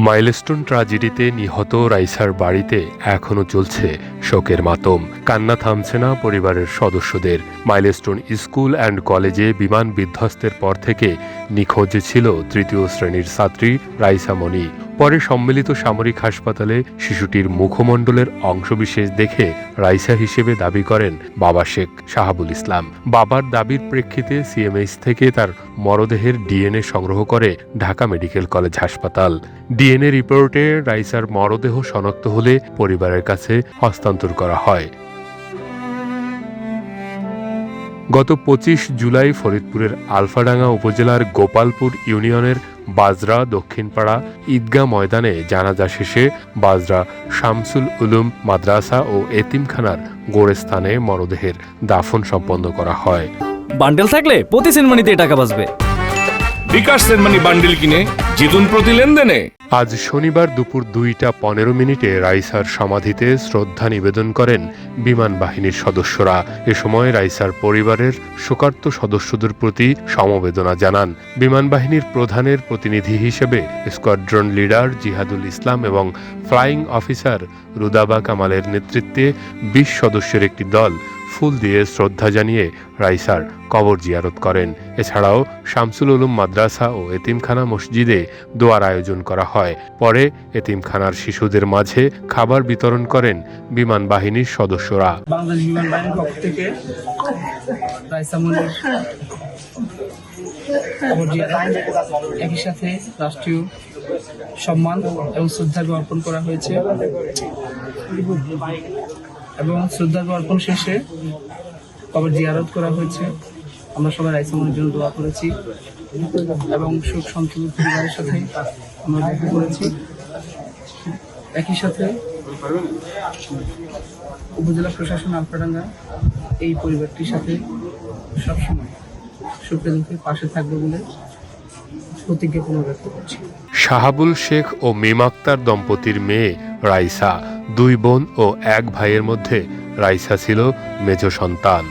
Milestone ট্র্যাজেডিতে নিহত রাইসার বাড়িতে এখনও চলছে শোকের মাতম। কান্না থামছে না পরিবারের সদস্যদের। মাইলস্টোন স্কুল অ্যান্ড কলেজে বিমান বিধ্বস্তের পর থেকে নিখোঁজ ছিল তৃতীয় শ্রেণীর ছাত্রী রাইসা মনি। পরে সম্মিলিত সামরিক হাসপাতালে শিশুটির মুখমণ্ডলের অংশবিশেষ দেখে রাইসা হিসেবে দাবি করেন বাবা শেখ শাহাবুল ইসলাম। বাবার দাবির প্রেক্ষিতে সিএমএইচ থেকে তার মরদেহের ডিএনএ সংগ্রহ করে ঢাকা মেডিকেল কলেজ হাসপাতাল। ডিএনএ রিপোর্টে রাইসার মরদেহ শনাক্ত হলে পরিবারের কাছে হস্তান্তর করা হয়। গত ২৫ জুলাই ফরিদপুরের আলফাডাঙ্গা উপজেলার গোপালপুর ইউনিয়নের বাজরা দক্ষিণপাড়া ঈদগাহ ময়দানে জানাজা শেষে বাজরা শামসুল উলুম মাদ্রাসা ও এতিমখানার গোরস্থানে মরদেহের দাফন সম্পন্ন করা হয়। বান্ডেল থাকলে প্রতি সেনমানিতে টাকা বাঁচবে। বিকাশ সেনমানি বান্ডেল কিনে জিতুন প্রতি লেনদেনে। আজ শনিবার দুপুর ২টা ১৫ রাইসার সমাধিতে শ্রদ্ধা নিবেদন করেন বিমান বাহিনীর সদস্যরা। এ সময় রাইসার পরিবারের শোকার্ত সদস্যদের প্রতি সমবেদনা জানান বিমান বাহিনীর প্রধানের প্রতিনিধি হিসেবে স্কোয়াড্রন লিডার জিহাদুল ইসলাম এবং ফ্লাইং অফিসার রুদাবা কামালের নেতৃত্বে ২০ সদস্যের একটি দল ফুল দিয়ে শ্রদ্ধা জানিয়ে রাইসার কবর জিয়ারত করেন। এছাড়াও শামসুল উলুম মাদ্রাসা ও এতিমখানা মসজিদে দোয়ার আয়োজন করা হয়। পরে এতিমখানার শিশুদের মাঝে খাবার বিতরণ করেন বিমান বাহিনীর সদস্যরা। বাংলাদেশ বিমান বাহিনীর পক্ষ থেকে রাইসা মনির কবর জিয়ারত, একই সাথে রাষ্ট্রীয় সম্মান এবং শ্রদ্ধার্ঘ্য অর্পণ করা হয়েছে এবং শ্রদ্ধার্ঘ্য অর্পণ শেষে কবর জিয়ারত করা হয়েছে। আমরা সবাই রাইসা মনির জন্য দোয়া করেছি এবং সুখ সন্তোষ পরিবারের সাথে আমরা দেখা করেছি। একই সাথে উপজেলা প্রশাসন আলফাডাঙ্গা এই পরিবারটির সাথে সবসময় সুখে দুঃখে পাশে থাকবে বলে প্রতিজ্ঞা পুনর্ব্যক্ত করছি। শাহাবুল শেখ ও মিম আক্তার দম্পতির মেয়ে রাইসা, 2 বোন ও 1 ভাইয়ের মধ্যে রাইসা ছিল মেজ সন্তান।